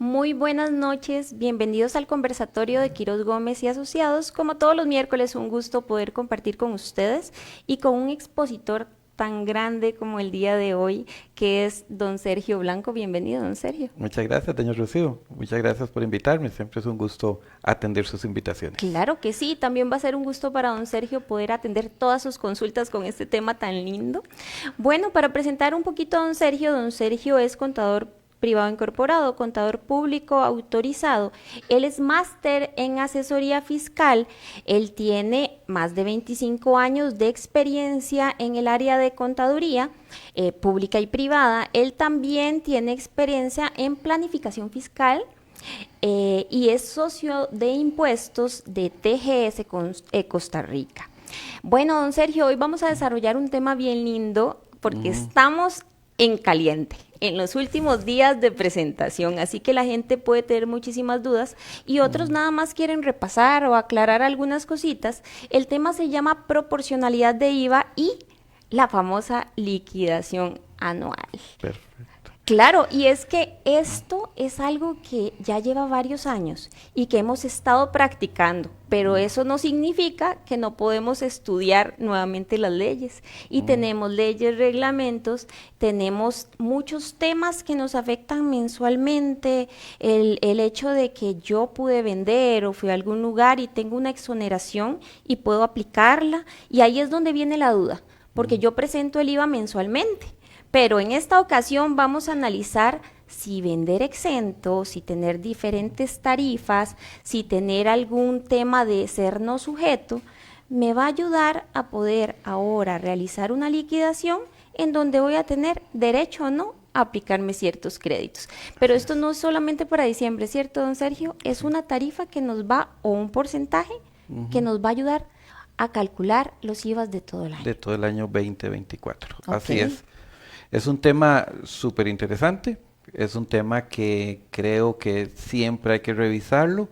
Muy buenas noches, bienvenidos al conversatorio de Quirós Gómez y Asociados. Como todos los miércoles, un gusto poder compartir con ustedes y con un expositor tan grande como el día de hoy, que es don Sergio Blanco. Bienvenido, don Sergio. Muchas gracias, doña Rocío. Muchas gracias por invitarme. Siempre es un gusto atender sus invitaciones. Claro que sí, también va a ser un gusto para don Sergio poder atender todas sus consultas con este tema tan lindo. Bueno, para presentar un poquito a don Sergio es contador privado incorporado, contador público autorizado. Él es máster en asesoría fiscal. Él tiene más de 25 años de experiencia en el área de contaduría pública y privada. Él también tiene experiencia en planificación fiscal y es socio de impuestos de TGS Costa Rica. Bueno, don Sergio, hoy vamos a desarrollar un tema bien lindo porque estamos en caliente, en los últimos días de presentación, así que la gente puede tener muchísimas dudas y otros nada más quieren repasar o aclarar algunas cositas. El tema se llama proporcionalidad de IVA y la famosa liquidación anual. Perfecto. Claro, y es que esto es algo que ya lleva varios años y que hemos estado practicando, pero eso no significa que no podemos estudiar nuevamente las leyes. Y tenemos leyes, reglamentos, tenemos muchos temas que nos afectan mensualmente, el hecho de que yo pude vender o fui a algún lugar y tengo una exoneración y puedo aplicarla, y ahí es donde viene la duda, porque yo presento el IVA mensualmente. Pero en esta ocasión vamos a analizar si vender exento, si tener diferentes tarifas, si tener algún tema de ser no sujeto, me va a ayudar a poder ahora realizar una liquidación en donde voy a tener derecho o no a aplicarme ciertos créditos. Pero Así esto es. no es solamente para diciembre, ¿cierto, don Sergio? Es Sí. una tarifa que nos va, o un porcentaje que Ujú. nos va a ayudar a calcular los IVAs de todo el De año. todo el año 2024. Ok. Así es. Es un tema súper interesante. Es un tema que creo que siempre hay que revisarlo.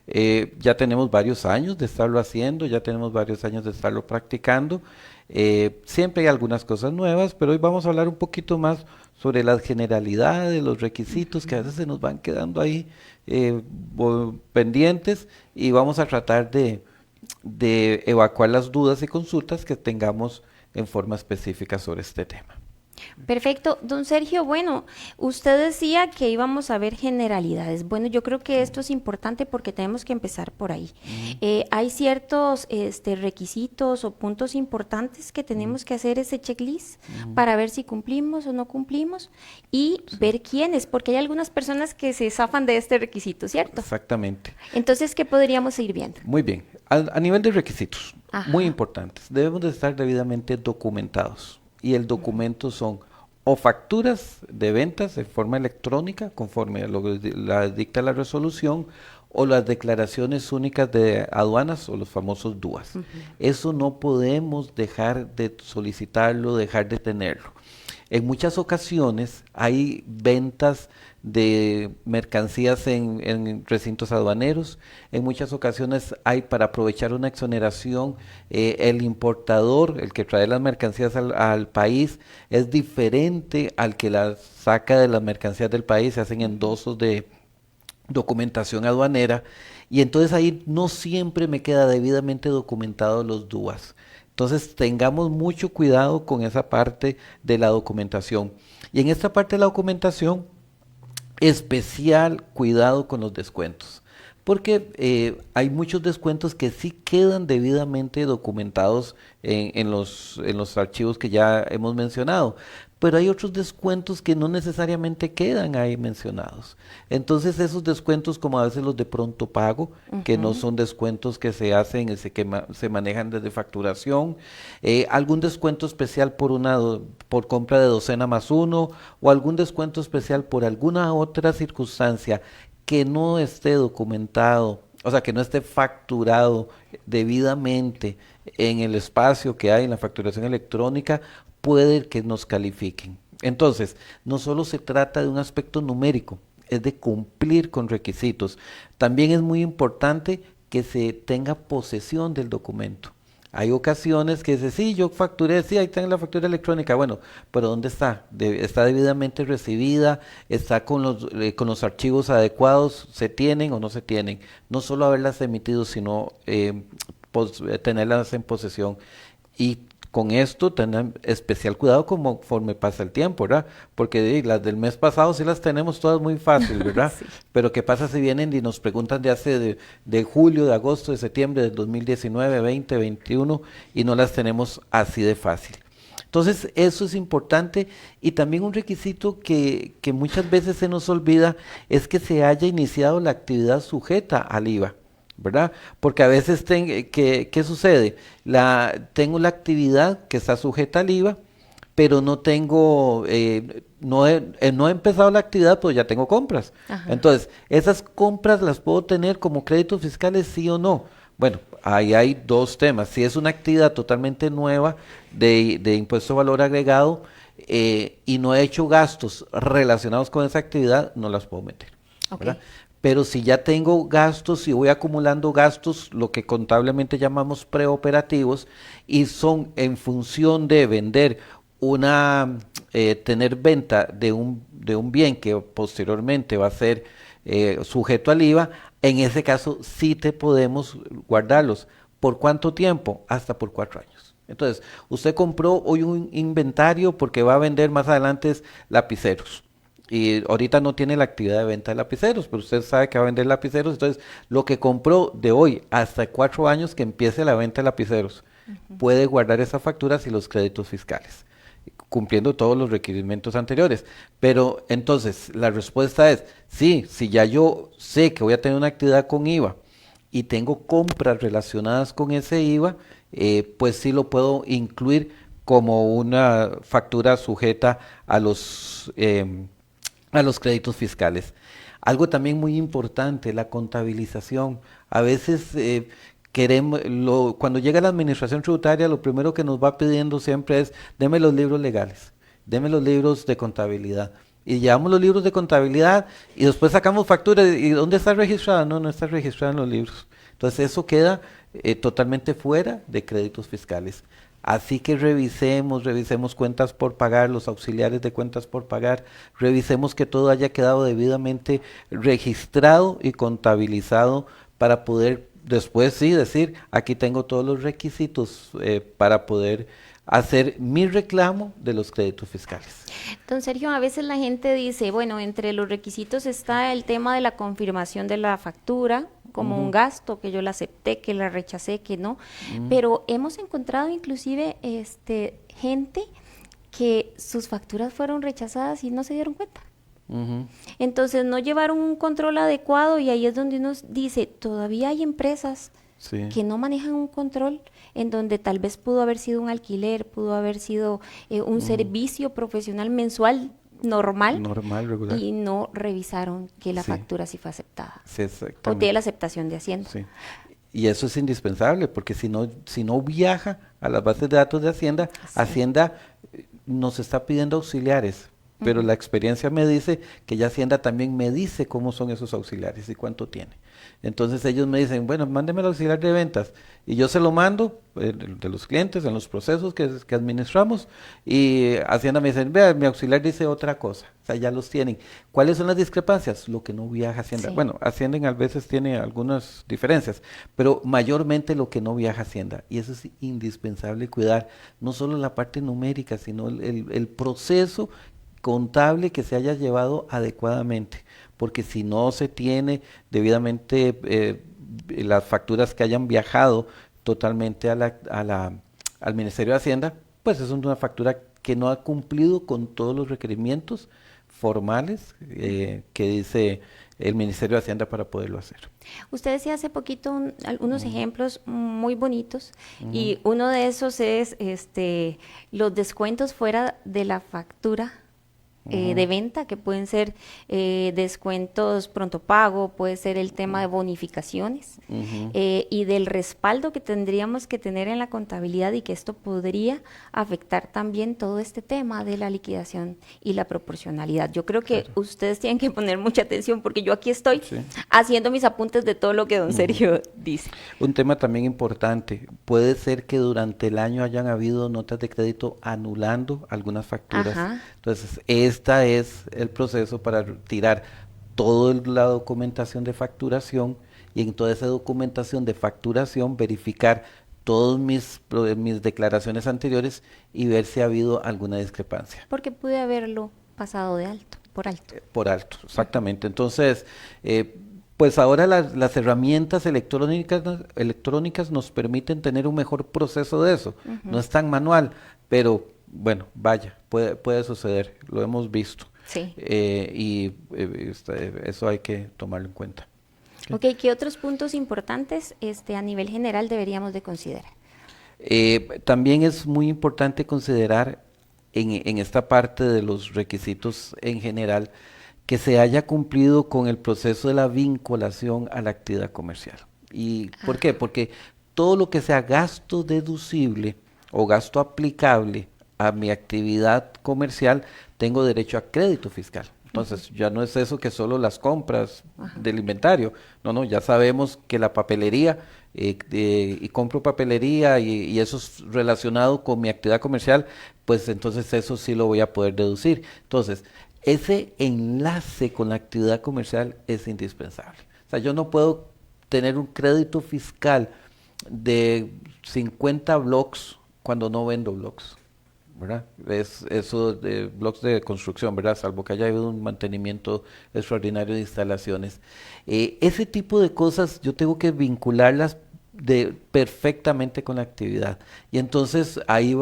Ya tenemos varios años de estarlo haciendo, ya tenemos varios años de estarlo practicando. Siempre hay algunas cosas nuevas, pero hoy vamos a hablar un poquito más sobre las generalidades, los requisitos que a veces se nos van quedando ahí pendientes, y vamos a tratar de evacuar las dudas y consultas que tengamos en forma específica sobre este tema. Perfecto, don Sergio. Bueno, usted decía que íbamos a ver generalidades. Bueno, yo creo que esto es importante porque tenemos que empezar por ahí. Ujú, Hay ciertos requisitos o puntos importantes que ujú, tenemos que hacer ese checklist ujú. para ver si cumplimos o no cumplimos y Sí, ver quiénes, porque hay algunas personas que se zafan de este requisito, ¿cierto? exactamente. Entonces, ¿qué podríamos ir viendo? Muy bien. A nivel de requisitos, muy Ajá. importantes, debemos de estar debidamente documentados. Y el documento son o facturas de ventas de forma electrónica, conforme a lo que la dicta la resolución, o las declaraciones únicas de aduanas o los famosos DUAS. Eso no podemos dejar de solicitarlo, dejar de tenerlo. En muchas ocasiones hay ventas de mercancías en recintos aduaneros. En muchas ocasiones hay, para aprovechar una exoneración, el importador, el que trae las mercancías al país, es diferente al que las saca de las mercancías del país. Se hacen endosos de documentación aduanera, y entonces ahí no siempre me queda debidamente documentado los DUAS. Entonces tengamos mucho cuidado con esa parte de la documentación. Y en esta parte de la documentación, especial cuidado con los descuentos, porque hay muchos descuentos que sí quedan debidamente documentados en los archivos que ya hemos mencionado, pero hay otros descuentos que no necesariamente quedan ahí mencionados. Entonces esos descuentos, como a veces los de pronto pago, que no Ujú. son descuentos que se hacen, se manejan desde facturación, algún descuento especial por compra de docena más uno, o algún descuento especial por alguna otra circunstancia que no esté documentado, o sea, que no esté facturado debidamente en el espacio que hay en la facturación electrónica, puede que nos califiquen. Entonces, no solo se trata de un aspecto numérico, es de cumplir con requisitos. También es muy importante que se tenga posesión del documento. Hay ocasiones que dice, sí, yo facturé, sí, ahí tengo la factura electrónica. Bueno, pero ¿dónde está? ¿Está debidamente recibida? ¿Está con los archivos adecuados? ¿Se tienen o no se tienen? No solo haberlas emitido, sino tenerlas en posesión. Y con esto tener especial cuidado conforme pasa el tiempo, ¿verdad? Porque las del mes pasado sí las tenemos todas muy fácil, ¿verdad? Sí. Pero ¿qué pasa si vienen y nos preguntan de hace de julio, de agosto, de septiembre del 2019, 20, 21 y no las tenemos así de fácil? Entonces, eso es importante y también un requisito que muchas veces se nos olvida es que se haya iniciado la actividad sujeta al IVA. ¿Verdad? Porque a veces, ¿qué sucede? Tengo la actividad que está sujeta al IVA, pero no tengo, no he empezado la actividad, pues ya tengo compras. Ajá. Entonces, esas compras las puedo tener como créditos fiscales, sí o no. Bueno, ahí hay dos temas. Si es una actividad totalmente nueva de impuesto de valor agregado y no he hecho gastos relacionados con esa actividad, no las puedo meter. Ok. ¿Verdad? Pero si ya tengo gastos y voy acumulando gastos, lo que contablemente llamamos preoperativos, y son en función de vender tener venta de un bien que posteriormente va a ser sujeto al IVA, en ese caso sí te podemos guardarlos. ¿Por cuánto tiempo? Hasta por 4 años. Entonces, usted compró hoy un inventario porque va a vender más adelante lapiceros. Y ahorita no tiene la actividad de venta de lapiceros, pero usted sabe que va a vender lapiceros, entonces lo que compró de hoy hasta 4 años que empiece la venta de lapiceros, puede guardar esa factura y los créditos fiscales, cumpliendo todos los requerimientos anteriores. Pero entonces la respuesta es, sí, si ya yo sé que voy a tener una actividad con IVA y tengo compras relacionadas con ese IVA, pues sí lo puedo incluir como una factura sujeta a los créditos fiscales. Algo también muy importante, la contabilización. A veces cuando llega la administración tributaria, lo primero que nos va pidiendo siempre es, deme los libros legales, deme los libros de contabilidad. Y llevamos los libros de contabilidad y después sacamos facturas. ¿Y dónde está registrada? No, no está registrada en los libros. Entonces eso queda totalmente fuera de créditos fiscales. Así que revisemos cuentas por pagar, los auxiliares de cuentas por pagar, revisemos que todo haya quedado debidamente registrado y contabilizado para poder después sí decir, aquí tengo todos los requisitos para poder hacer mi reclamo de los créditos fiscales. Don Sergio, a veces la gente dice, bueno, entre los requisitos está el tema de la confirmación de la factura, como un gasto, que yo la acepté, que la rechacé, que no, pero hemos encontrado inclusive gente que sus facturas fueron rechazadas y no se dieron cuenta. Entonces no llevaron un control adecuado y ahí es donde uno dice, todavía hay empresas que no manejan un control en donde tal vez pudo haber sido un alquiler, pudo haber sido un servicio profesional mensual normal, regular. Y no revisaron que la factura sí fue aceptada. Sí, exactamente. O tiene la aceptación de Hacienda. Sí. Y eso es indispensable, porque si no viaja a las bases de datos de Hacienda, Hacienda nos está pidiendo auxiliares, pero la experiencia me dice que ya Hacienda también me dice cómo son esos auxiliares y cuánto tiene. Entonces ellos me dicen, bueno, mándeme el auxiliar de ventas, y yo se lo mando de los clientes en los procesos que administramos, y Hacienda me dice, vea, mi auxiliar dice otra cosa, o sea, ya los tienen. ¿Cuáles son las discrepancias? Lo que no viaja Hacienda. Sí. Bueno, Hacienda a veces tiene algunas diferencias, pero mayormente lo que no viaja Hacienda, y eso es indispensable cuidar, no solo la parte numérica, sino el proceso contable que se haya llevado adecuadamente, porque si no se tiene debidamente las facturas que hayan viajado totalmente al Ministerio de Hacienda, pues es una factura que no ha cumplido con todos los requerimientos formales que dice el Ministerio de Hacienda para poderlo hacer. Usted decía hace poquito algunos ejemplos muy bonitos y uno de esos es los descuentos fuera de la factura de venta, que pueden ser descuentos pronto pago, puede ser el tema de bonificaciones y del respaldo que tendríamos que tener en la contabilidad, y que esto podría afectar también todo este tema de la liquidación y la proporcionalidad. Yo creo que ustedes tienen que poner mucha atención, porque yo aquí estoy haciendo mis apuntes de todo lo que don Sergio dice. Un tema también importante, puede ser que durante el año hayan habido notas de crédito anulando algunas facturas. Entonces, esta es el proceso para retirar toda la documentación de facturación, y en toda esa documentación de facturación verificar todas mis declaraciones anteriores y ver si ha habido alguna discrepancia. Porque pude haberlo pasado de alto, por alto. Por alto, exactamente. Entonces, pues ahora las herramientas electrónicas nos permiten tener un mejor proceso de eso. No es tan manual, pero bueno, vaya, puede suceder, lo hemos visto. Sí. Eso hay que tomarlo en cuenta. Ok, ¿qué otros puntos importantes a nivel general deberíamos de considerar? También es muy importante considerar en esta parte de los requisitos en general que se haya cumplido con el proceso de la vinculación a la actividad comercial. ¿Y por qué? Porque todo lo que sea gasto deducible o gasto aplicable a mi actividad comercial, tengo derecho a crédito fiscal. Entonces, ya no es eso que solo las compras del inventario. No, ya sabemos que la papelería, y compro papelería y eso es relacionado con mi actividad comercial, pues entonces eso sí lo voy a poder deducir. Entonces, ese enlace con la actividad comercial es indispensable. O sea, yo no puedo tener un crédito fiscal de 50 blogs cuando no vendo blogs, ¿verdad? Es eso de blogs de construcción, ¿verdad? Salvo que haya habido un mantenimiento extraordinario de instalaciones. Ese tipo de cosas yo tengo que vincularlas perfectamente con la actividad. Y entonces ahí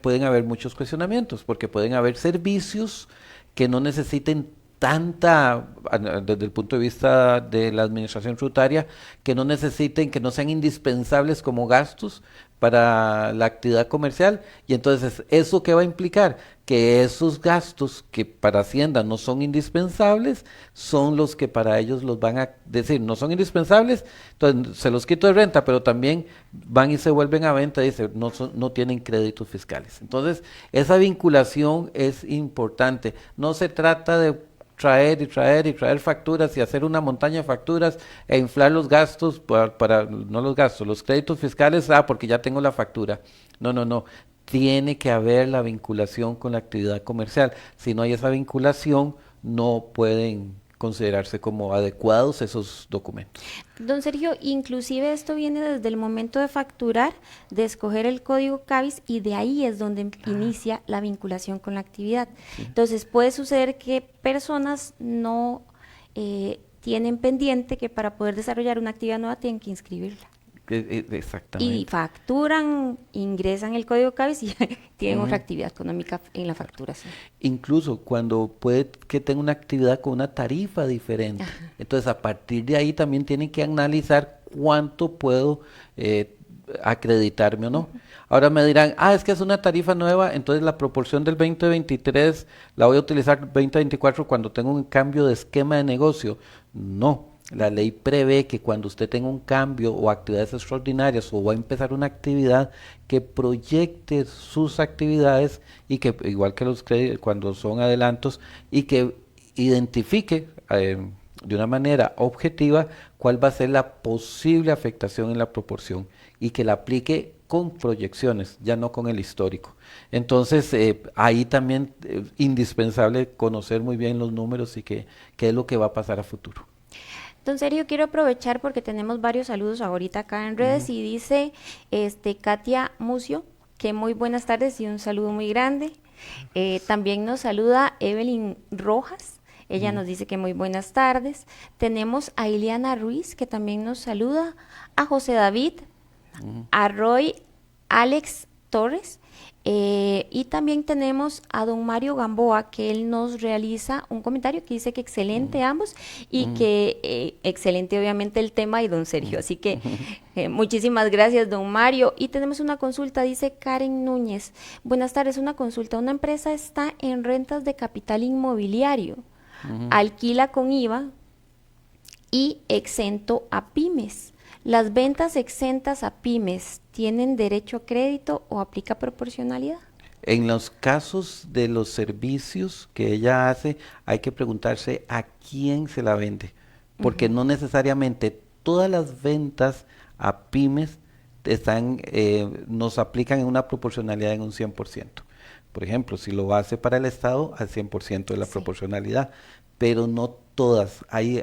pueden haber muchos cuestionamientos, porque pueden haber servicios que no necesiten desde el punto de vista de la administración tributaria, que no sean indispensables como gastos para la actividad comercial, y entonces ¿eso qué va a implicar? Que esos gastos que para Hacienda no son indispensables, son los que para ellos los van a decir, no son indispensables, entonces se los quito de renta, pero también van y se vuelven a venta y dicen, no tienen créditos fiscales. Entonces, esa vinculación es importante. No se trata de traer facturas y hacer una montaña de facturas e inflar los gastos los créditos fiscales, porque ya tengo la factura. No. Tiene que haber la vinculación con la actividad comercial. Si no hay esa vinculación, no pueden considerarse como adecuados esos documentos. Don Sergio, inclusive esto viene desde el momento de facturar, de escoger el código CABIS, y de ahí es donde inicia la vinculación con la actividad. Sí. Entonces puede suceder que personas no tienen pendiente que para poder desarrollar una actividad nueva tienen que inscribirla. Exactamente. Y facturan, ingresan el código CABIS y tienen otra actividad económica en la facturación. Incluso cuando puede que tenga una actividad con una tarifa diferente. Entonces, a partir de ahí también tienen que analizar cuánto puedo acreditarme o no. Ahora me dirán, es que es una tarifa nueva, entonces la proporción del 2023 la voy a utilizar 2024 cuando tengo un cambio de esquema de negocio. No. La ley prevé que cuando usted tenga un cambio o actividades extraordinarias o va a empezar una actividad, que proyecte sus actividades y que, igual que los créditos cuando son adelantos, y que identifique de una manera objetiva cuál va a ser la posible afectación en la proporción y que la aplique con proyecciones, ya no con el histórico. Entonces, ahí también es indispensable conocer muy bien los números y qué es lo que va a pasar a futuro. Don Sergio, quiero aprovechar porque tenemos varios saludos ahorita acá en redes y dice Katia Mucio, que muy buenas tardes y un saludo muy grande. También nos saluda Evelyn Rojas, ella nos dice que muy buenas tardes. Tenemos a Ileana Ruiz, que también nos saluda, a José David, a Roy Alex Torres. Y también tenemos a don Mario Gamboa, que él nos realiza un comentario que dice que excelente ambos y que excelente obviamente el tema y don Sergio. Así que muchísimas gracias, don Mario. Y tenemos una consulta, dice Karen Núñez. Buenas tardes, una consulta. Una empresa está en rentas de capital inmobiliario, alquila con IVA y exento a pymes. ¿Las ventas exentas a pymes tienen derecho a crédito o aplica proporcionalidad? En los casos de los servicios que ella hace, hay que preguntarse a quién se la vende, porque no necesariamente todas las ventas a pymes nos aplican en una proporcionalidad en un 100%. Por ejemplo, si lo hace para el Estado, al 100% de la proporcionalidad, pero no todas. Hay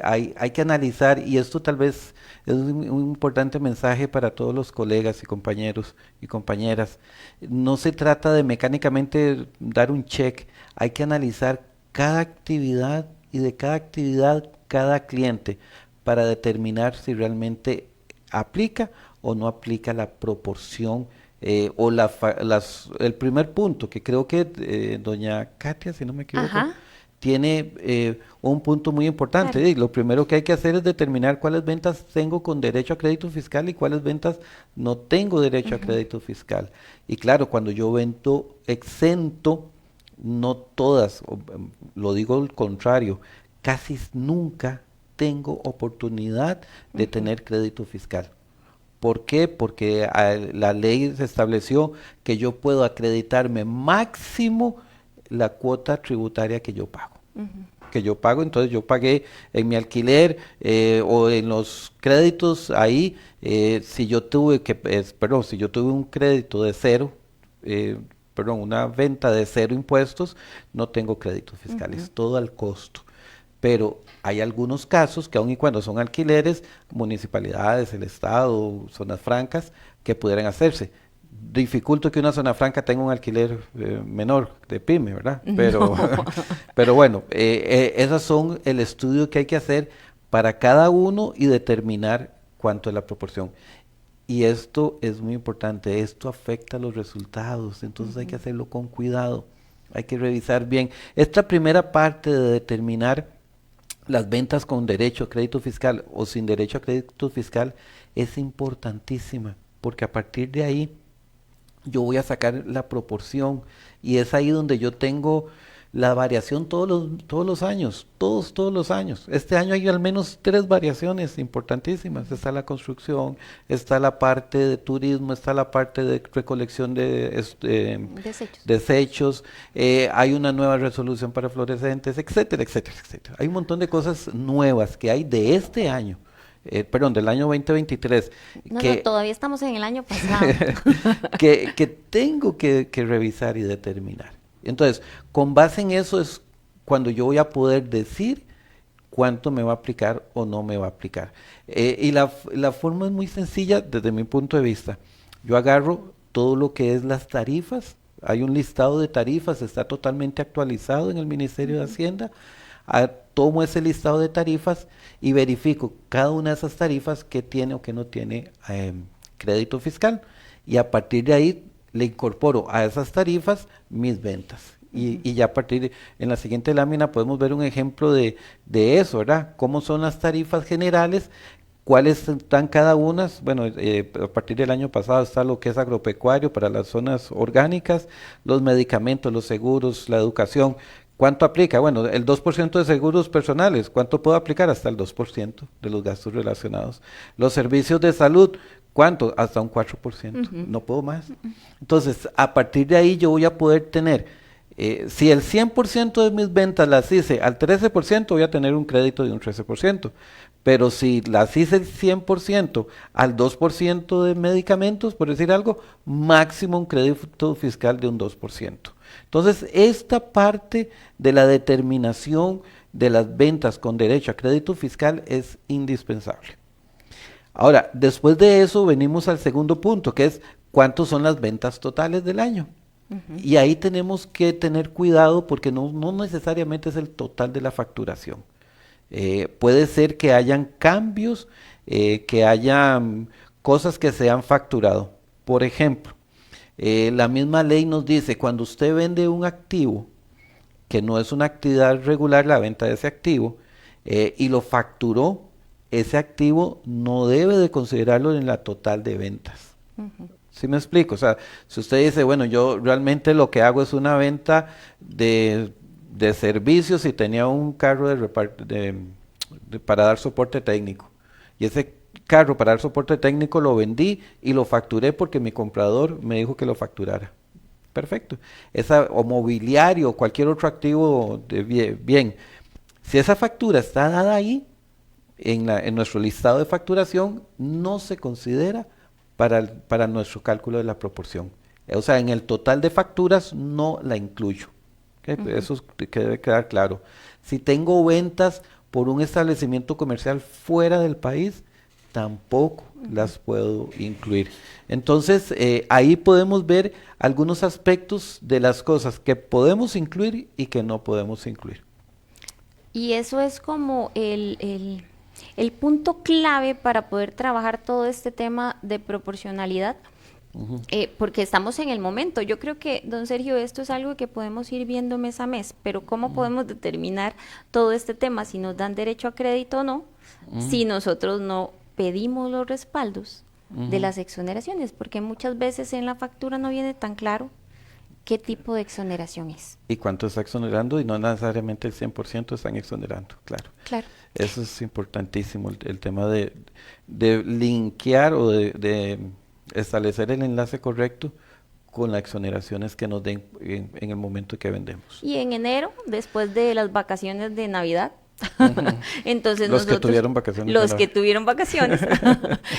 que analizar, y esto tal vez es un importante mensaje para todos los colegas y compañeros y compañeras. No se trata de mecánicamente dar un check, hay que analizar cada actividad y de cada actividad cada cliente para determinar si realmente aplica o no aplica la proporción el primer punto, que creo que doña Katia, si no me equivoco, tiene un punto muy importante. Claro. Y lo primero que hay que hacer es determinar cuáles ventas tengo con derecho a crédito fiscal y cuáles ventas no tengo derecho a crédito fiscal. Y claro, cuando yo vendo exento, no todas, lo digo al contrario, casi nunca tengo oportunidad de tener crédito fiscal. ¿Por qué? Porque la ley se estableció que yo puedo acreditarme máximo la cuota tributaria que yo pago. Entonces yo pagué en mi alquiler o en los créditos ahí, si yo tuve un crédito de cero, una venta de cero impuestos, no tengo créditos fiscales, todo al costo. Pero hay algunos casos que aun y cuando son alquileres, municipalidades, el Estado, zonas francas, que pudieran hacerse. Dificulto que una zona franca tenga un alquiler menor de pyme, ¿verdad? Pero, pero bueno, esos son el estudio que hay que hacer para cada uno y determinar cuánto es la proporción. Y esto es muy importante, esto afecta los resultados, entonces hay que hacerlo con cuidado, hay que revisar bien. Esta primera parte de determinar las ventas con derecho a crédito fiscal o sin derecho a crédito fiscal es importantísima, porque a partir de ahí yo voy a sacar la proporción y es ahí donde yo tengo la variación todos los años, todos los años. Este año hay al menos 3 variaciones importantísimas. Está la construcción, está la parte de turismo, está la parte de recolección de desechos, hay una nueva resolución para fluorescentes, etcétera, etcétera, etcétera. Hay un montón de cosas nuevas que hay de este año. Del año 2023. No, todavía estamos en el año pasado. que tengo que revisar y determinar. Entonces, con base en eso es cuando yo voy a poder decir cuánto me va a aplicar o no me va a aplicar. Y la forma es muy sencilla desde mi punto de vista. Yo agarro todo lo que es las tarifas, hay un listado de tarifas, está totalmente actualizado en el Ministerio de Hacienda. Tomo ese listado de tarifas y verifico cada una de esas tarifas que tiene o que no tiene crédito fiscal. Y a partir de ahí le incorporo a esas tarifas mis ventas. Y ya a partir en la siguiente lámina podemos ver un ejemplo de eso, ¿verdad? Cómo son las tarifas generales, cuáles están cada una. Bueno, a partir del año pasado está lo que es agropecuario para las zonas orgánicas, los medicamentos, los seguros, la educación. ¿Cuánto aplica? Bueno, el 2% de seguros personales. ¿Cuánto puedo aplicar? Hasta el 2% de los gastos relacionados. Los servicios de salud. ¿Cuánto? Hasta un 4%. No puedo más. Entonces, a partir de ahí yo voy a poder tener, si el 100% de mis ventas las hice al 13%, voy a tener un crédito de un 13%. Pero si las hice el 100% al 2% de medicamentos, por decir algo, máximo un crédito fiscal de un 2%. Entonces, esta parte de la determinación de las ventas con derecho a crédito fiscal es indispensable. Ahora, después de eso venimos al segundo punto, que es cuántos son las ventas totales del año. Y ahí tenemos que tener cuidado porque no necesariamente es el total de la facturación. Puede ser que hayan cambios, que hayan cosas que se han facturado. Por ejemplo, La misma ley nos dice, cuando usted vende un activo, que no es una actividad regular la venta de ese activo, y lo facturó, ese activo no debe de considerarlo en la total de ventas. ¿Sí me explico? O sea, si usted dice, bueno, yo realmente lo que hago es una venta de servicios y tenía un carro para dar soporte técnico, y ese carro para dar soporte técnico lo vendí y lo facturé porque mi comprador me dijo que lo facturara. Perfecto. O mobiliario o cualquier otro activo de bien. Si esa factura está dada ahí, en nuestro listado de facturación, no se considera para nuestro cálculo de la proporción. O sea, en el total de facturas no la incluyo. ¿Okay? Eso es que debe quedar claro. Si tengo ventas por un establecimiento comercial fuera del país, tampoco las puedo incluir. Entonces, ahí podemos ver algunos aspectos de las cosas que podemos incluir y que no podemos incluir. Y eso es como el punto clave para poder trabajar todo este tema de proporcionalidad, porque estamos en el momento. Yo creo que, don Sergio, esto es algo que podemos ir viendo mes a mes, pero ¿cómo podemos determinar todo este tema? Si nos dan derecho a crédito o no, si nosotros no pedimos los respaldos de las exoneraciones, porque muchas veces en la factura no viene tan claro qué tipo de exoneración es. Y cuánto está exonerando, y no necesariamente el 100% están exonerando, claro. Claro. Eso es importantísimo, el tema de linkear o de establecer el enlace correcto con las exoneraciones que nos den en el momento que vendemos. Y en enero, después de las vacaciones de Navidad, entonces los que tuvieron vacaciones. Los que tuvieron vacaciones.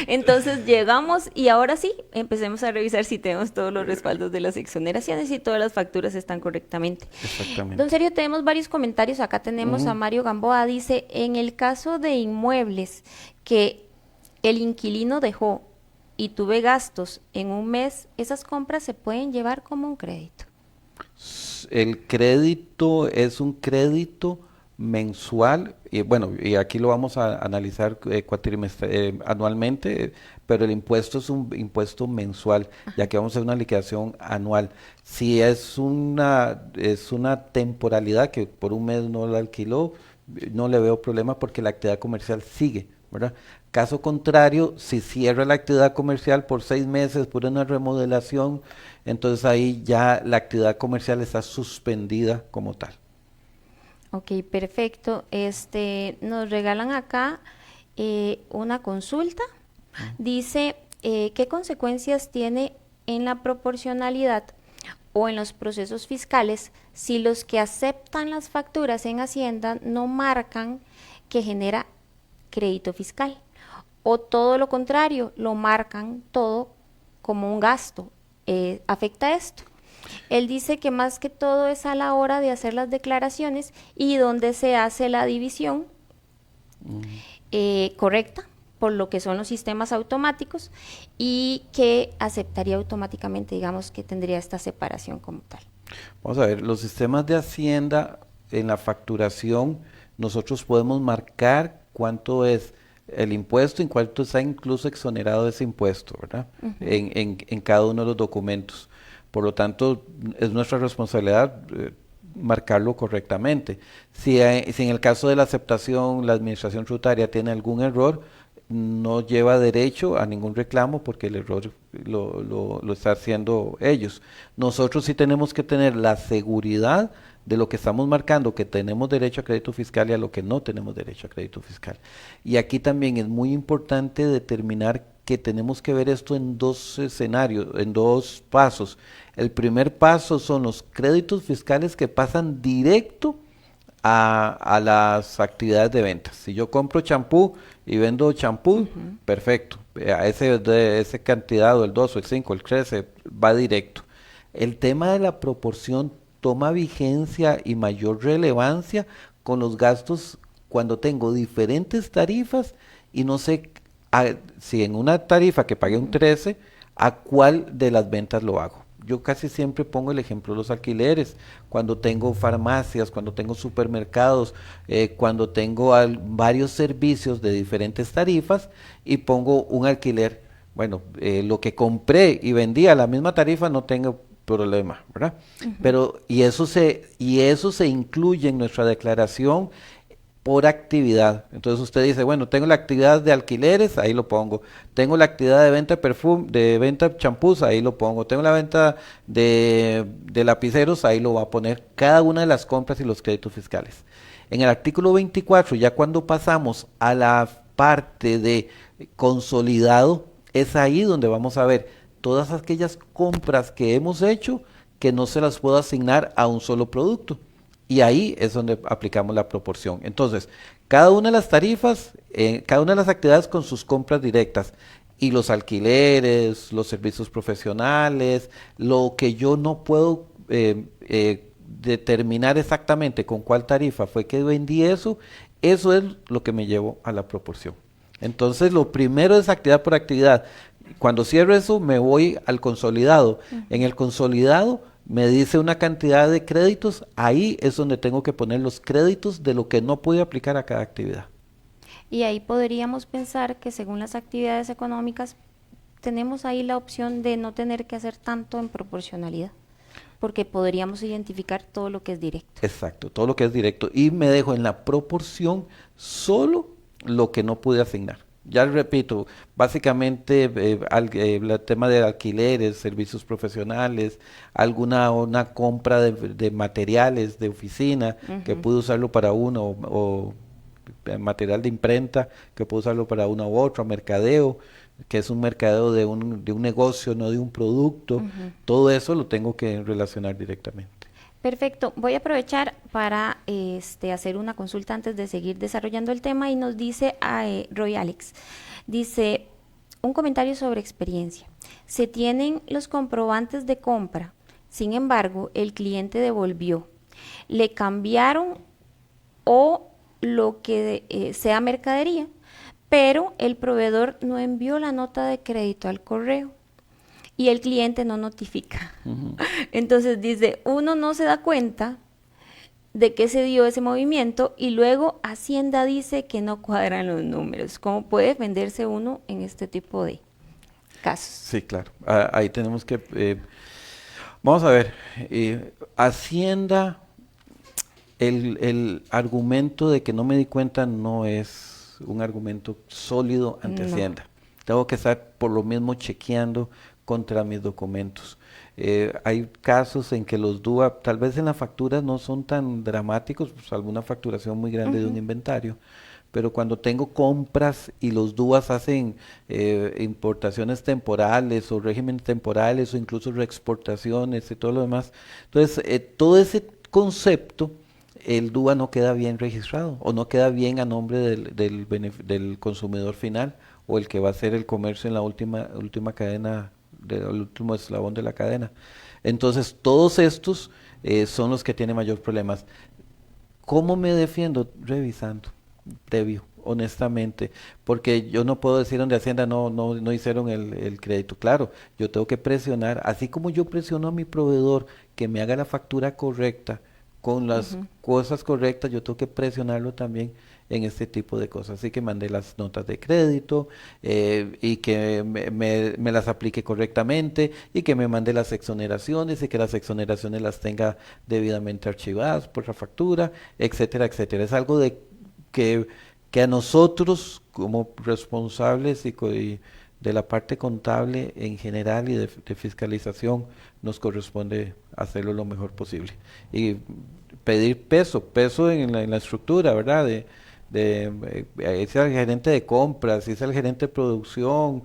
Entonces llegamos y ahora sí, empecemos a revisar si tenemos todos los respaldos de las exoneraciones y todas las facturas están correctamente. Exactamente. Don Sergio, tenemos varios comentarios. Acá tenemos a Mario Gamboa, dice, en el caso de inmuebles que el inquilino dejó y tuve gastos en un mes, ¿esas compras se pueden llevar como un crédito? El crédito es un crédito mensual, y bueno, y aquí lo vamos a analizar anualmente, pero el impuesto es un impuesto mensual, ya que vamos a hacer una liquidación anual. Si es una temporalidad que por un mes no la alquiló, no le veo problema porque la actividad comercial sigue, ¿verdad? Caso contrario, si cierra la actividad comercial por 6 meses por una remodelación, entonces ahí ya la actividad comercial está suspendida como tal. Ok, perfecto. Nos regalan acá una consulta. Dice, ¿qué consecuencias tiene en la proporcionalidad o en los procesos fiscales si los que aceptan las facturas en Hacienda no marcan que genera crédito fiscal? O todo lo contrario, lo marcan todo como un gasto. ¿Afecta esto? Él dice que más que todo es a la hora de hacer las declaraciones y donde se hace la división correcta por lo que son los sistemas automáticos y que aceptaría automáticamente, digamos, que tendría esta separación como tal. Vamos a ver, los sistemas de Hacienda en la facturación, nosotros podemos marcar cuánto es el impuesto y cuánto está incluso exonerado de ese impuesto, ¿verdad? En cada uno de los documentos. Por lo tanto, es nuestra responsabilidad marcarlo correctamente. Si en el caso de la aceptación la administración tributaria tiene algún error, no lleva derecho a ningún reclamo porque el error lo está haciendo ellos. Nosotros sí tenemos que tener la seguridad de lo que estamos marcando, que tenemos derecho a crédito fiscal y a lo que no tenemos derecho a crédito fiscal. Y aquí también es muy importante determinar que tenemos que ver esto en 2 escenarios, en 2 pasos. El primer paso son los créditos fiscales que pasan directo a las actividades de ventas. Si yo compro champú y vendo champú, perfecto. A esa cantidad, o el 2, o el 5, el 13, va directo. El tema de la proporción toma vigencia y mayor relevancia con los gastos cuando tengo diferentes tarifas y no sé si en una tarifa que pagué un 13, ¿a cuál de las ventas lo hago? Yo casi siempre pongo el ejemplo de los alquileres, cuando tengo farmacias, cuando tengo supermercados, cuando tengo varios servicios de diferentes tarifas y pongo un alquiler bueno, lo que compré y vendí a la misma tarifa no tengo problema, ¿verdad? Pero, y eso se incluye en nuestra declaración por actividad. Entonces usted dice, bueno, tengo la actividad de alquileres, ahí lo pongo. Tengo la actividad de venta de perfume, de venta de champús, ahí lo pongo. Tengo la venta de lapiceros, ahí lo va a poner cada una de las compras y los créditos fiscales. En el artículo 24, ya cuando pasamos a la parte de consolidado, es ahí donde vamos a ver todas aquellas compras que hemos hecho que no se las puedo asignar a un solo producto. Y ahí es donde aplicamos la proporción. Entonces, cada una de las tarifas, cada una de las actividades con sus compras directas y los alquileres, los servicios profesionales, lo que yo no puedo determinar exactamente con cuál tarifa fue que vendí eso es lo que me llevo a la proporción. Entonces, lo primero es actividad por actividad. Cuando cierro eso, me voy al consolidado. En el consolidado me dice una cantidad de créditos, ahí es donde tengo que poner los créditos de lo que no pude aplicar a cada actividad. Y ahí podríamos pensar que según las actividades económicas, tenemos ahí la opción de no tener que hacer tanto en proporcionalidad, porque podríamos identificar todo lo que es directo. Exacto, todo lo que es directo. Y me dejo en la proporción solo lo que no pude asignar. Ya repito, básicamente el tema de alquileres, servicios profesionales, una compra de materiales de oficina que pude usarlo para uno o material de imprenta que puedo usarlo para una u otra, mercadeo, que es un mercadeo de un negocio, no de un producto, todo eso lo tengo que relacionar directamente. Perfecto, voy a aprovechar para hacer una consulta antes de seguir desarrollando el tema y nos dice Roy Alex, dice un comentario sobre experiencia. Se tienen los comprobantes de compra, sin embargo el cliente devolvió, le cambiaron o lo que sea mercadería, pero el proveedor no envió la nota de crédito al correo y el cliente no notifica. Entonces dice, uno no se da cuenta de que se dio ese movimiento y luego Hacienda dice que no cuadran los números. ¿Cómo puede defenderse uno en este tipo de casos? Sí, claro. Ahí tenemos que... vamos a ver. Hacienda, el argumento de que no me di cuenta no es un argumento sólido ante Hacienda. Tengo que estar por lo mismo chequeando contra mis documentos. Hay casos en que los DUA, tal vez en las facturas no son tan dramáticos, pues alguna facturación muy grande de un inventario, pero cuando tengo compras y los DUAs hacen importaciones temporales o regímenes temporales o incluso reexportaciones y todo lo demás, entonces todo ese concepto, el DUA no queda bien registrado o no queda bien a nombre del consumidor final o el que va a hacer el comercio en la última cadena, el último eslabón de la cadena. Entonces, todos estos son los que tienen mayor problemas. ¿Cómo me defiendo? Revisando, previo, honestamente, porque yo no puedo decir donde Hacienda no hicieron el crédito. Claro, yo tengo que presionar, así como yo presiono a mi proveedor que me haga la factura correcta, con las cosas correctas, yo tengo que presionarlo también en este tipo de cosas. Así que mandé las notas de crédito y que me las aplique correctamente y que me mande las exoneraciones y que las exoneraciones las tenga debidamente archivadas por la factura, etcétera, etcétera. Es algo que a nosotros como responsables y de la parte contable en general y de fiscalización nos corresponde hacerlo lo mejor posible. Y pedir peso en la estructura, ¿verdad? Es el gerente de compras, es el gerente de producción,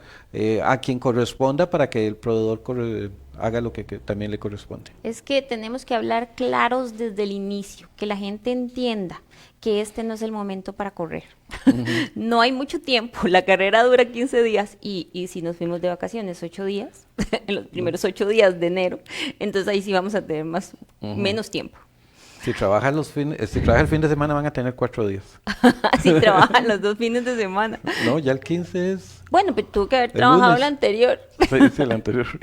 a quien corresponda para que el proveedor haga lo que también le corresponde. Es que tenemos que hablar claros desde el inicio, que la gente entienda que este no es el momento para correr. No hay mucho tiempo, la carrera dura 15 días y si nos fuimos de vacaciones 8 días, en los primeros 8 días de enero, entonces ahí sí vamos a tener menos tiempo. Si trabaja el fin de semana van a tener 4 días. Si trabajan los 2 fines de semana. No, ya el 15 es... Bueno, pero tuvo que haber trabajado el anterior. Sí, el anterior. Sí.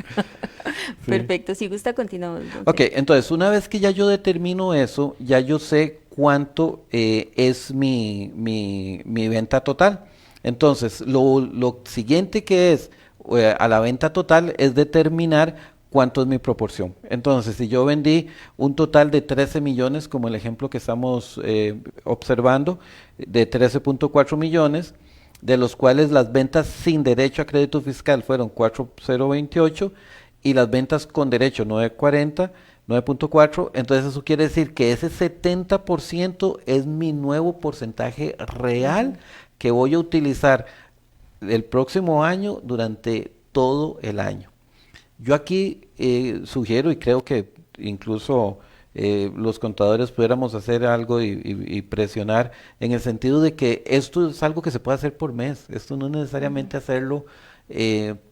Perfecto, si gusta continuamos. Ok, entonces una vez que ya yo determino eso, ya yo sé cuánto es mi venta total. Entonces, lo siguiente que es a la venta total es determinar cuánto es mi proporción. Entonces, si yo vendí un total de 13 millones, como el ejemplo que estamos observando, de 13.4 millones, de los cuales las ventas sin derecho a crédito fiscal fueron 4.028 y las ventas con derecho 9.4, entonces eso quiere decir que ese 70% es mi nuevo porcentaje real que voy a utilizar el próximo año durante todo el año. Yo aquí sugiero y creo que incluso los contadores pudiéramos hacer algo y presionar en el sentido de que esto es algo que se puede hacer por mes, esto no es necesariamente hacerlo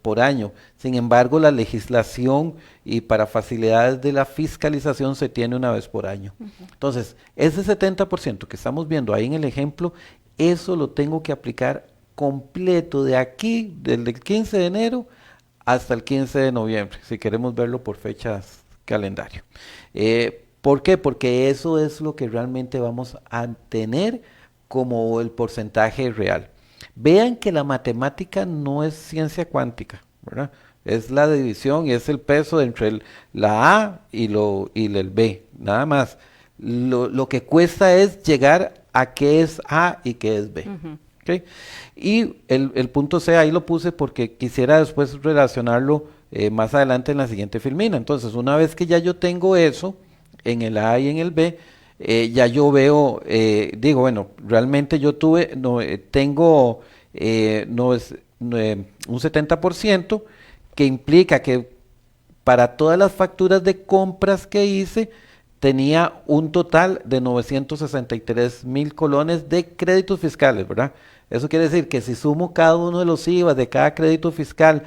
por año. Sin embargo, la legislación y para facilidades de la fiscalización se tiene una vez por año. Entonces, ese 70% que estamos viendo ahí en el ejemplo, eso lo tengo que aplicar completo de aquí, desde el 15 de enero hasta el 15 de noviembre, si queremos verlo por fechas calendario. ¿Por qué? Porque eso es lo que realmente vamos a tener como el porcentaje real. Vean que la matemática no es ciencia cuántica, ¿verdad? Es la división y es el peso entre la A y el B, nada más. Lo que cuesta es llegar a qué es A y qué es B. ¿Okay? Y el punto C ahí lo puse porque quisiera después relacionarlo más adelante en la siguiente filmina. Entonces, una vez que ya yo tengo eso en el A y en el B, ya yo veo, digo, bueno, realmente yo tengo un 70% que implica que para todas las facturas de compras que hice, tenía un total de 963,000 colones de créditos fiscales, ¿verdad? Eso quiere decir que si sumo cada uno de los IVAs de cada crédito fiscal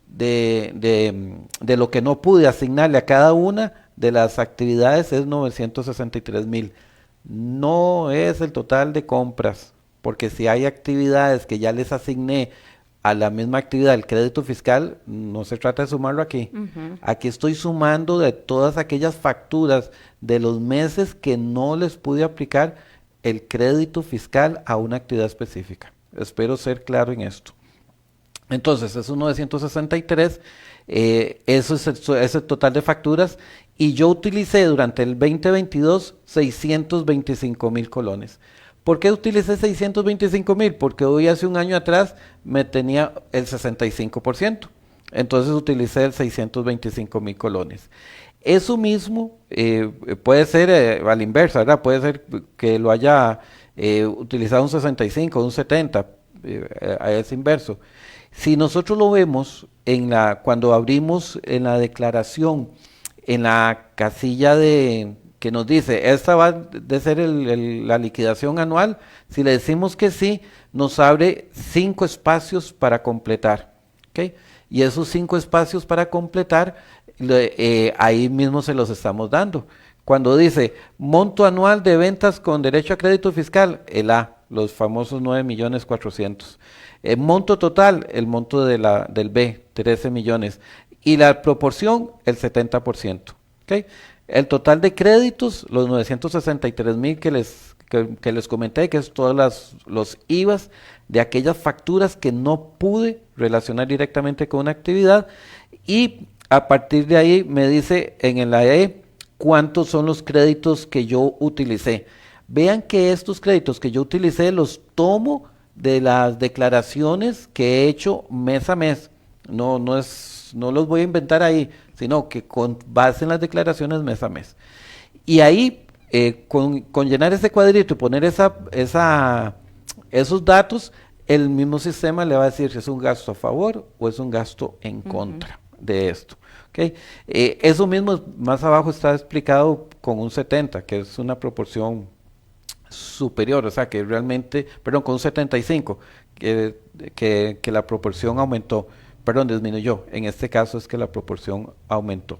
de lo que no pude asignarle a cada una de las actividades es 963,000. No es el total de compras, porque si hay actividades que ya les asigné a la misma actividad el crédito fiscal, no se trata de sumarlo aquí. Aquí estoy sumando de todas aquellas facturas de los meses que no les pude aplicar el crédito fiscal a una actividad específica. Espero ser claro en esto. Entonces, esos 963, eso es el total de facturas, y yo utilicé durante el 2022 625,000 colones. ¿Por qué utilicé 625,000? Porque hoy hace un año atrás me tenía el 65%. Entonces utilicé el 625,000 colones. Eso mismo puede ser a la inversa, ¿verdad? Puede ser que lo haya utilizado un 65, un 70, a ese inverso. Si nosotros lo vemos cuando abrimos en la declaración, en la casilla que nos dice, esta va a ser la liquidación anual, si le decimos que sí, nos abre 5 espacios para completar, ¿okay? Y esos 5 espacios para completar, ahí mismo se los estamos dando. Cuando dice monto anual de ventas con derecho a crédito fiscal, el A, los famosos 9.400.000. Monto total, el monto del B, 13 millones. Y la proporción, el 70%. ¿Okay? El total de créditos, los 963,000 que les comenté, que es todos los IVAs de aquellas facturas que no pude relacionar directamente con una actividad. Y a partir de ahí me dice en el AE cuántos son los créditos que yo utilicé. Vean que estos créditos que yo utilicé los tomo de las declaraciones que he hecho mes a mes. No los voy a inventar ahí, sino que con base en las declaraciones mes a mes. Y ahí, con llenar ese cuadrito y poner esos datos, el mismo sistema le va a decir si es un gasto a favor o es un gasto en contra de esto. ¿Okay? Eso mismo más abajo está explicado con un 70, que es una proporción superior, o sea que realmente, perdón, con un 75, que la proporción aumentó, perdón, disminuyó. En este caso es que la proporción aumentó.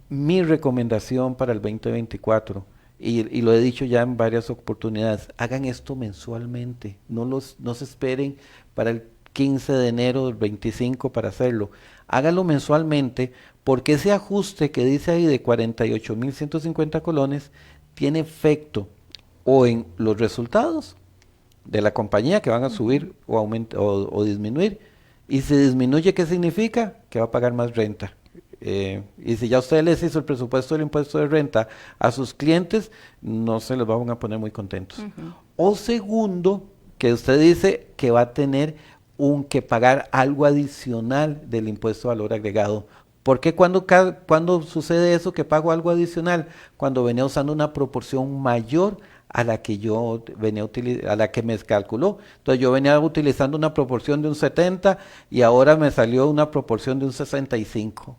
Mi recomendación para el 2024, y lo he dicho ya en varias oportunidades, hagan esto mensualmente, no se esperen para el 15 de enero del 25 para hacerlo. Háganlo mensualmente, porque ese ajuste que dice ahí de 48,150 colones tiene efecto o en los resultados de la compañía que van a subir o disminuir, Y si disminuye, ¿qué significa? Que va a pagar más renta. Y si ya usted les hizo el presupuesto del impuesto de renta a sus clientes, no se los van a poner muy contentos. O segundo, que usted dice que va a tener que pagar algo adicional del impuesto de valor agregado. ¿Por qué cuando sucede eso que pago algo adicional? Cuando venía usando una proporción mayor a la que yo venía a la que me calculó. Entonces yo venía utilizando una proporción de un 70 y ahora me salió una proporción de un 65.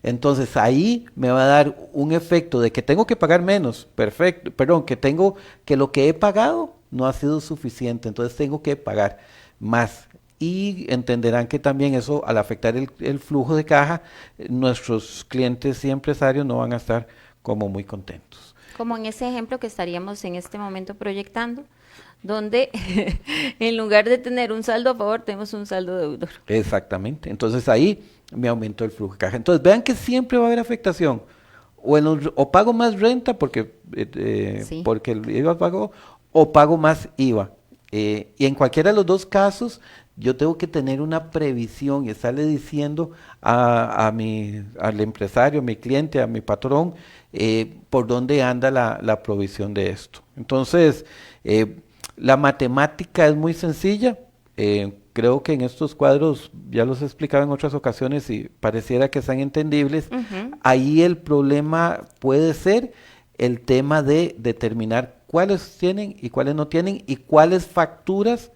Entonces ahí me va a dar un efecto de que tengo que pagar menos, perfecto, perdón, que lo que he pagado no ha sido suficiente, entonces tengo que pagar más. Y entenderán que también eso, al afectar el flujo de caja, nuestros clientes y empresarios no van a estar como muy contentos. Como en ese ejemplo que estaríamos en este momento proyectando, donde en lugar de tener un saldo a favor, tenemos un saldo deudor. Exactamente. Entonces ahí me aumentó el flujo de caja. Entonces vean que siempre va a haber afectación. O pago más renta Sí. porque el IVA pagó, o pago más IVA. Y en cualquiera de los dos casos, yo tengo que tener una previsión y estarle diciendo al empresario, a mi cliente, a mi patrón, por dónde anda la provisión de esto. Entonces, la matemática es muy sencilla. Creo que en estos cuadros ya los he explicado en otras ocasiones y pareciera que sean entendibles. Ahí el problema puede ser el tema de determinar cuáles tienen y cuáles no tienen y cuáles facturas,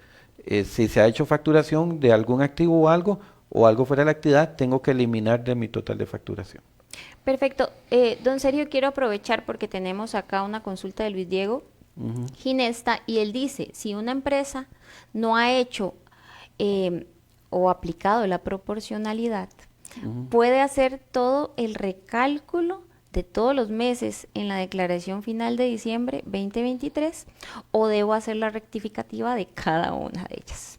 si se ha hecho facturación de algún activo o algo fuera de la actividad, tengo que eliminar de mi total de facturación. Perfecto. Don Sergio, quiero aprovechar porque tenemos acá una consulta de Luis Diego Ginesta y él dice, si una empresa no ha hecho o aplicado la proporcionalidad, puede hacer todo el recálculo de todos los meses en la declaración final de diciembre 2023 o debo hacer la rectificativa de cada una de ellas.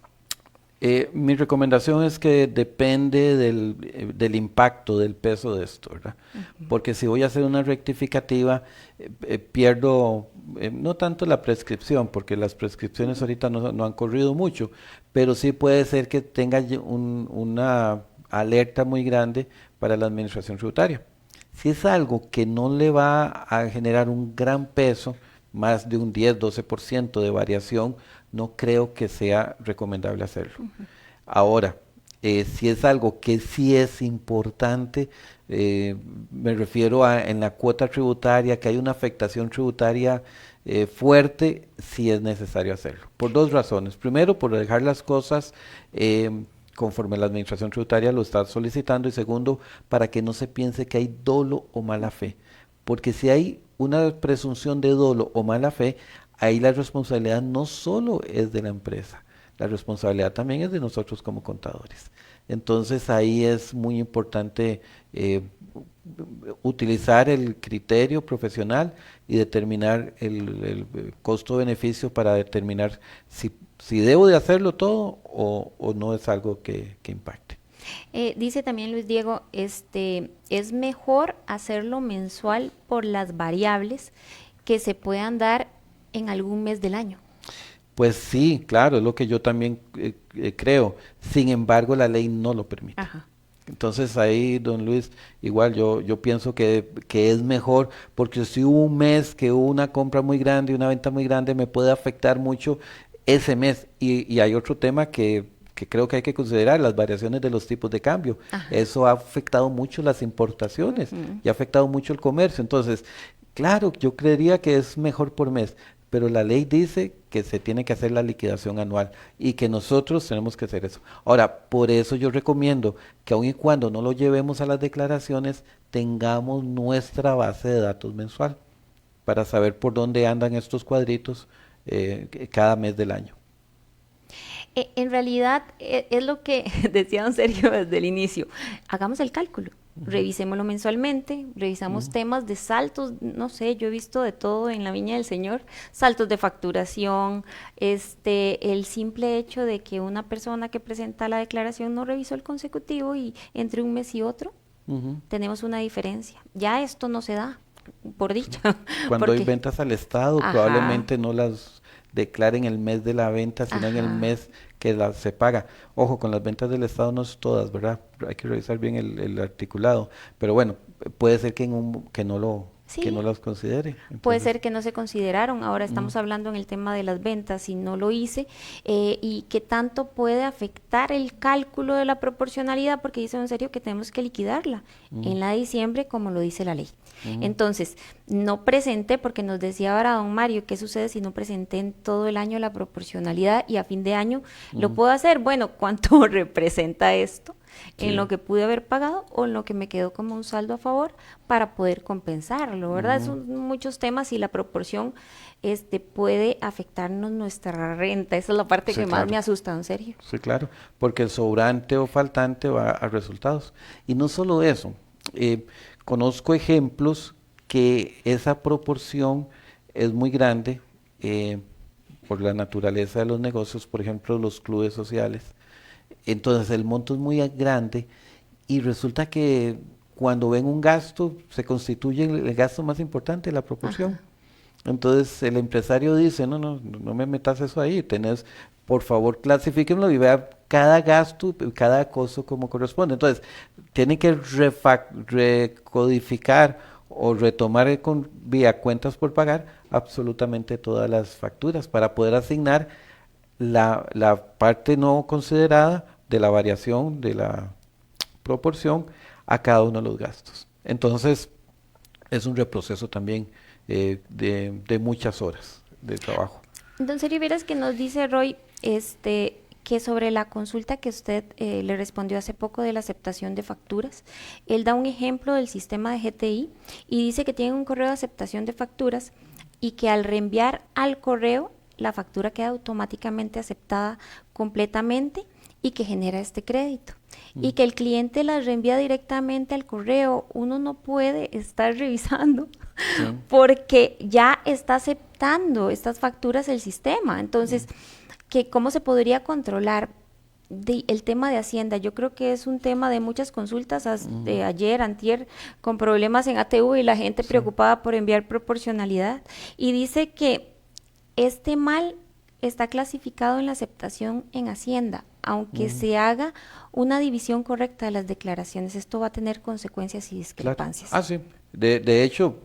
Mi recomendación es que depende del impacto, del peso de esto, ¿verdad? Porque si voy a hacer una rectificativa, pierdo no tanto la prescripción, porque las prescripciones ahorita no han corrido mucho, pero sí puede ser que tenga una alerta muy grande para la administración tributaria. Si es algo que no le va a generar un gran peso, más de un 10-12% de variación, no creo que sea recomendable hacerlo. Ahora, si es algo que sí es importante, me refiero a en la cuota tributaria, que hay una afectación tributaria fuerte, sí es necesario hacerlo. Por dos razones. Primero, por dejar las cosas conforme la administración tributaria lo está solicitando, y segundo, para que no se piense que hay dolo o mala fe. Porque si hay una presunción de dolo o mala fe, ahí la responsabilidad no solo es de la empresa, la responsabilidad también es de nosotros como contadores. Entonces ahí es muy importante utilizar el criterio profesional y determinar el costo-beneficio para determinar si debo de hacerlo todo o no es algo que impacte. Dice también Luis Diego, es mejor hacerlo mensual por las variables que se puedan dar en algún mes del año. Pues sí, claro, es lo que yo también creo. Sin embargo, la ley no lo permite. Ajá. Entonces ahí, don Luis, igual yo pienso que es mejor, porque si hubo un mes que hubo una compra muy grande, una venta muy grande, me puede afectar mucho ese mes. Y hay otro tema que creo que hay que considerar, las variaciones de los tipos de cambio. Ajá. Eso ha afectado mucho las importaciones y ha afectado mucho el comercio. Entonces, claro, yo creería que es mejor por mes, pero la ley dice que se tiene que hacer la liquidación anual y que nosotros tenemos que hacer eso. Ahora, por eso yo recomiendo que aun y cuando no lo llevemos a las declaraciones, tengamos nuestra base de datos mensual para saber por dónde andan estos cuadritos cada mes del año. En realidad es lo que decía don Sergio desde el inicio, hagamos el cálculo, revisémoslo mensualmente, revisamos temas de saltos, no sé, yo he visto de todo en la viña del Señor, saltos de facturación, el simple hecho de que una persona que presenta la declaración no revisó el consecutivo y entre un mes y otro tenemos una diferencia, ya esto no se da, por dicha. Cuando hay ventas al Estado, probablemente no las declaren el mes de la venta, sino en el Ajá. mes que se paga. Ojo, con las ventas del Estado no es todas, ¿verdad? Hay que revisar bien el articulado. Pero bueno, puede ser que, que no Sí, los considere. puede Entonces, ser que no se consideraron. Ahora mm, estamos hablando en el tema de las ventas y no lo hice. Y qué tanto puede afectar el cálculo de la proporcionalidad, porque dice don Sergio que tenemos que liquidarla mm, en la de diciembre, como lo dice la ley. mm, Entonces, no presenté, porque nos decía ahora don Mario, ¿qué sucede si no presenté en todo el año la proporcionalidad y a fin de año lo mm, puedo hacer? Bueno, ¿cuánto representa esto en sí. lo que pude haber pagado o en lo que me quedó como un saldo a favor para poder compensarlo, ¿verdad? Mm, Son muchos temas y la proporción puede afectarnos nuestra renta. Esa es la parte sí, que más claro. me asusta, don Sergio. Sí, claro, porque el sobrante o faltante va a resultados. Y no solo eso, eh, conozco ejemplos que esa proporción es muy grande por la naturaleza de los negocios, por ejemplo, los clubes sociales. Entonces el monto es muy grande y resulta que cuando ven un gasto se constituye el gasto más importante, la proporción. Ajá. Entonces el empresario dice, no me metas eso ahí, tenés, por favor, clasifíquenlo y vea cada gasto, cada costo como corresponde. Entonces, tiene que recodificar o retomar vía cuentas por pagar absolutamente todas las facturas para poder asignar la parte no considerada de la variación de la proporción a cada uno de los gastos. Entonces, es un reproceso también de muchas horas de trabajo. Don Sergio, vieras que nos dice Roy, que sobre la consulta que usted le respondió hace poco de la aceptación de facturas, él da un ejemplo del sistema de GTI y dice que tiene un correo de aceptación de facturas y que al reenviar al correo la factura queda automáticamente aceptada completamente y que genera este crédito. Y Mm, que el cliente las reenvía directamente al correo. Uno no puede estar revisando sí, porque ya está aceptando estas facturas el sistema. Entonces, que ¿cómo se podría controlar el tema de Hacienda? Yo creo que es un tema de muchas consultas. mm, Ayer, antier, con problemas en ATU y la gente sí, preocupada por enviar proporcionalidad. Y dice que este mal está clasificado en la aceptación en Hacienda, aunque mm, se haga una división correcta de las declaraciones. Esto va a tener consecuencias y claro. discrepancias. Ah, sí. De hecho,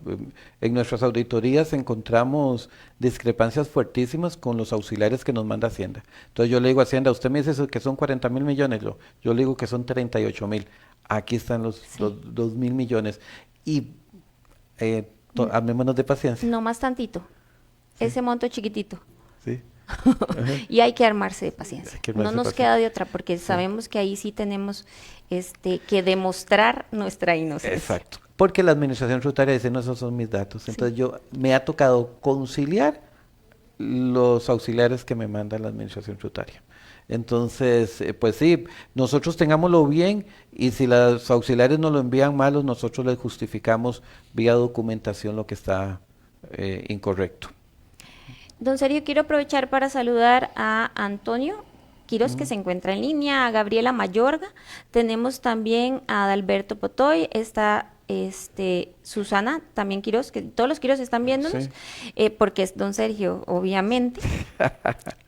en nuestras auditorías encontramos discrepancias fuertísimas con los auxiliares que nos manda Hacienda. Entonces yo le digo a Hacienda, usted me dice que son 40.000 millones, yo le digo que son 38.000. Aquí están Sí. los 2.000 millones. Y N- armémonos de paciencia. No más tantito, Sí, ese monto chiquitito. sí. Ajá. Y hay que armarse de paciencia. Hay que No armarse de nos queda paciencia. de otra porque Sí. sabemos que ahí sí tenemos que demostrar nuestra inocencia. Exacto. Porque la administración tributaria dice, no, esos son mis datos. Sí. Entonces me ha tocado conciliar los auxiliares que me manda la administración tributaria. Entonces, pues sí, nosotros tengámoslo bien y si los auxiliares nos lo envían malos, nosotros les justificamos vía documentación lo que está incorrecto. Don Sergio, quiero aprovechar para saludar a Antonio Quiroz, que Mm, se encuentra en línea, a Gabriela Mayorga, tenemos también a Adalberto Potoy, está Susana, también Quiroz, que todos los Quiroz están viéndonos, sí. porque es don Sergio, obviamente.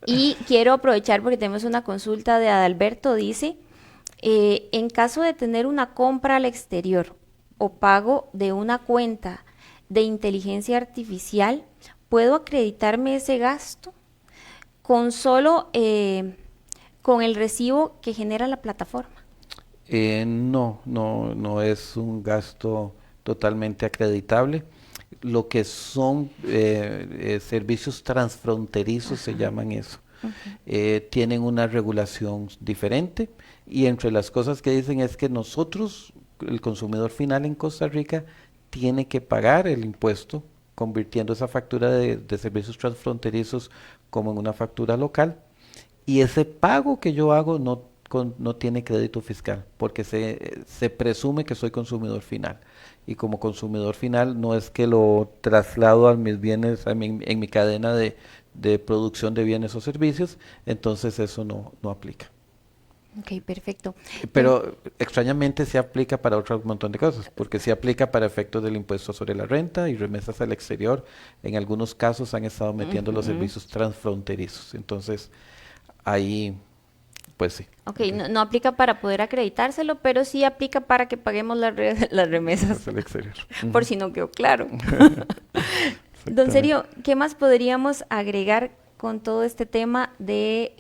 Y quiero aprovechar porque tenemos una consulta de Adalberto, dice, en caso de tener una compra al exterior o pago de una cuenta de inteligencia artificial, ¿puedo acreditarme ese gasto con solo con el recibo que genera la plataforma? No es un gasto totalmente acreditable. Lo que son servicios transfronterizos se Ajá. llaman eso. Ujú. Tienen una regulación diferente y entre las cosas que dicen es que nosotros, el consumidor final en Costa Rica, tiene que pagar el impuesto convirtiendo esa factura de servicios transfronterizos como en una factura local y ese pago que yo hago no tiene crédito fiscal, porque se presume que soy consumidor final. Y como consumidor final no es que lo traslado a mis bienes, en mi cadena de producción de bienes o servicios, entonces eso no aplica. Ok, perfecto. Pero extrañamente se aplica para otro montón de cosas, porque se aplica para efectos del impuesto sobre la renta y remesas al exterior. En algunos casos han estado metiendo los Ujú. servicios transfronterizos. Entonces, ahí, pues sí. Ok, Ok. no, no aplica para poder acreditárselo, pero sí aplica para que paguemos las remesas, Remesas al exterior. por Ujú. si no quedó claro. Don Exactamente. Sergio, ¿qué más podríamos agregar con todo este tema de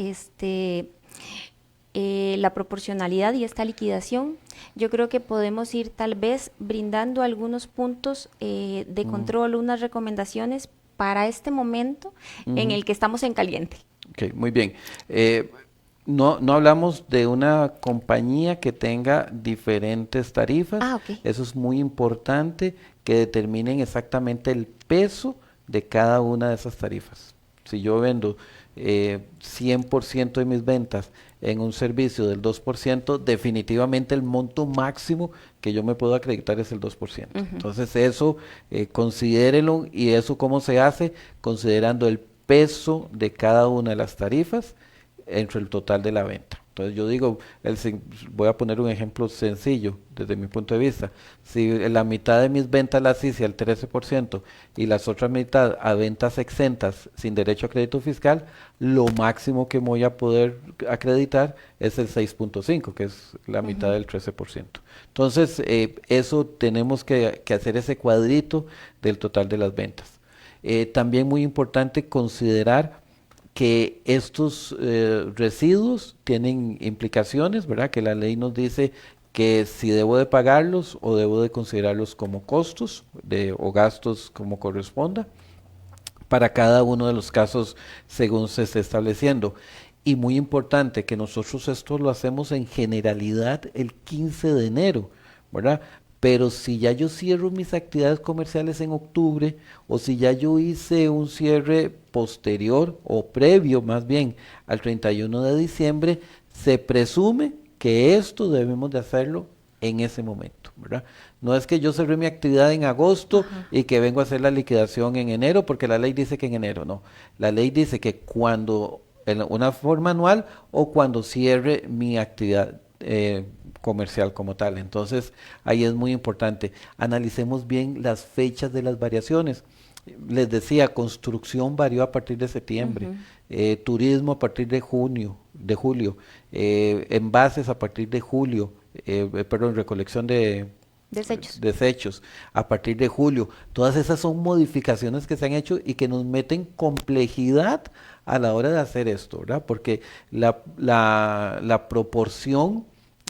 la proporcionalidad y esta liquidación? Yo creo que podemos ir tal vez brindando algunos puntos de Mm, control, unas recomendaciones para este momento en ujú. el que estamos en caliente. Ok, muy bien. Eh, no hablamos de una compañía que tenga diferentes tarifas. Ah, ok. Eso es muy importante que determinen exactamente el peso de cada una de esas tarifas. Si yo vendo 100% de mis ventas en un servicio del 2%, definitivamente el monto máximo que yo me puedo acreditar es el 2%. Ujú. Entonces eso considérenlo, y eso cómo se hace considerando el peso de cada una de las tarifas entre el total de la venta. Entonces yo digo, voy a poner un ejemplo sencillo desde mi punto de vista. Si la mitad de mis ventas las hice al 13% y las otras mitad a ventas exentas sin derecho a crédito fiscal, lo máximo que voy a poder acreditar es el 6.5, que es la mitad Ujú. del 13%. Entonces, eso tenemos que hacer ese cuadrito del total de las ventas. También muy importante considerar que estos residuos tienen implicaciones, ¿verdad? Que la ley nos dice que si debo de pagarlos o debo de considerarlos como costos o gastos como corresponda para cada uno de los casos según se esté estableciendo. Y muy importante que nosotros esto lo hacemos en generalidad el 15 de enero, ¿verdad? Pero si ya yo cierro mis actividades comerciales en octubre, o si ya yo hice un cierre posterior o previo más bien al 31 de diciembre, se presume que esto debemos de hacerlo en ese momento, ¿verdad? No es que yo cerré mi actividad en agosto Ajá. y que vengo a hacer la liquidación en enero, porque la ley dice que en enero, no. La ley dice que cuando, en una forma anual o cuando cierre mi actividad comercial como tal. Entonces, ahí es muy importante. Analicemos bien las fechas de las variaciones. Les decía, construcción varió a partir de septiembre, Ujú. turismo a partir de julio, envases a partir de julio, perdón, recolección de Desechos. desechos a partir de julio. Todas esas son modificaciones que se han hecho y que nos meten complejidad a la hora de hacer esto, ¿verdad? Porque la proporción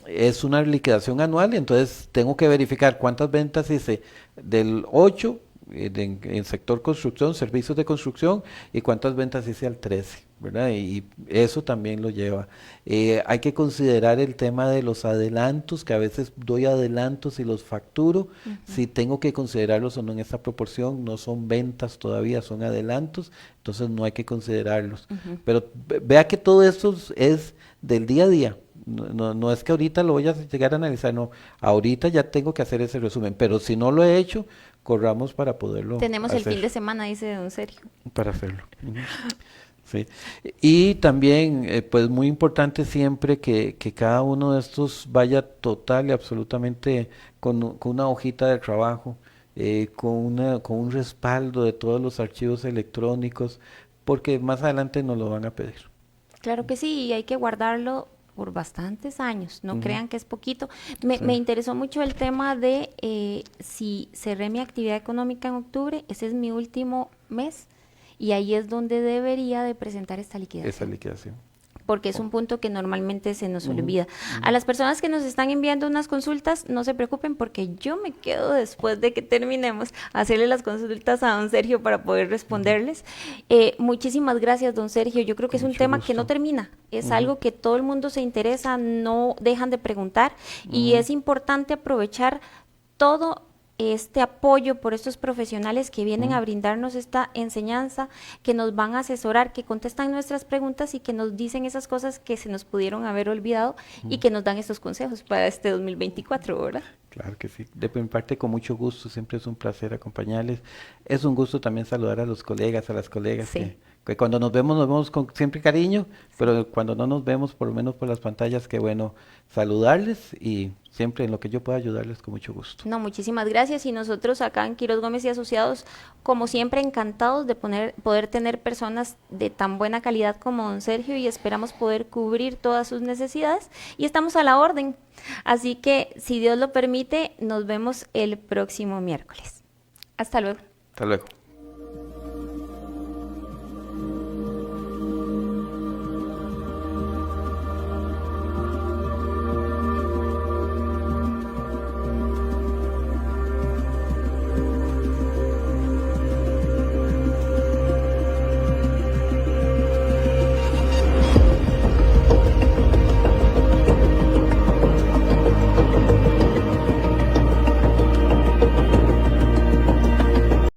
es una liquidación anual, entonces tengo que verificar cuántas ventas hice del 8 en sector construcción, servicios de construcción, y cuántas ventas hice al 13, ¿verdad? Y eso también lo lleva. Hay que considerar el tema de los adelantos, que a veces doy adelantos y los facturo, Ujú. si tengo que considerarlos o no en esta proporción, no son ventas todavía, son adelantos, entonces no hay que considerarlos. Ujú. Pero vea que todo esto es del día a día. No es que ahorita lo voy a llegar a analizar, no, ahorita ya tengo que hacer ese resumen, pero si no lo he hecho, corramos para poderlo Tenemos el fin hacer, de semana, dice don Sergio. para hacerlo. Ujú. Sí. Y también, pues muy importante siempre que cada uno de estos vaya total y absolutamente con una hojita de trabajo, con un respaldo de todos los archivos electrónicos, porque más adelante nos lo van a pedir. Claro que sí, y hay que guardarlo por bastantes años, no Ujú. crean que es poquito. Me Sí. interesó mucho el tema de si cerré mi actividad económica en octubre, ese es mi último mes, y ahí es donde debería de presentar esta Esa liquidación, liquidación. porque es un punto que normalmente se nos Ujú, olvida. A ujú. las personas que nos están enviando unas consultas, no se preocupen porque yo me quedo después de que terminemos a hacerle las consultas a don Sergio para poder responderles. Muchísimas gracias, don Sergio. Yo creo que Con es un mucho tema que no gusto. termina, es Ujú, algo que todo el mundo se interesa, no dejan de preguntar y ujú, es importante aprovechar todo este apoyo por estos profesionales que vienen ujú, a brindarnos esta enseñanza, que nos van a asesorar, que contestan nuestras preguntas y que nos dicen esas cosas que se nos pudieron haber olvidado y ujú. que nos dan estos consejos para este 2024, ¿verdad? Claro que sí. De mi parte, con mucho gusto, siempre es un placer acompañarles. Es un gusto también saludar a los colegas, a las colegas Sí. Que cuando nos vemos con siempre cariño, pero cuando no nos vemos, por lo menos por las pantallas, qué bueno saludarles y siempre en lo que yo pueda ayudarles con mucho gusto. No, muchísimas gracias. Y nosotros acá en Quiroz Gómez y Asociados, como siempre, encantados de poder tener personas de tan buena calidad como don Sergio y esperamos poder cubrir todas sus necesidades y estamos a la orden. Así que, si Dios lo permite, nos vemos el próximo miércoles. Hasta luego. Hasta luego.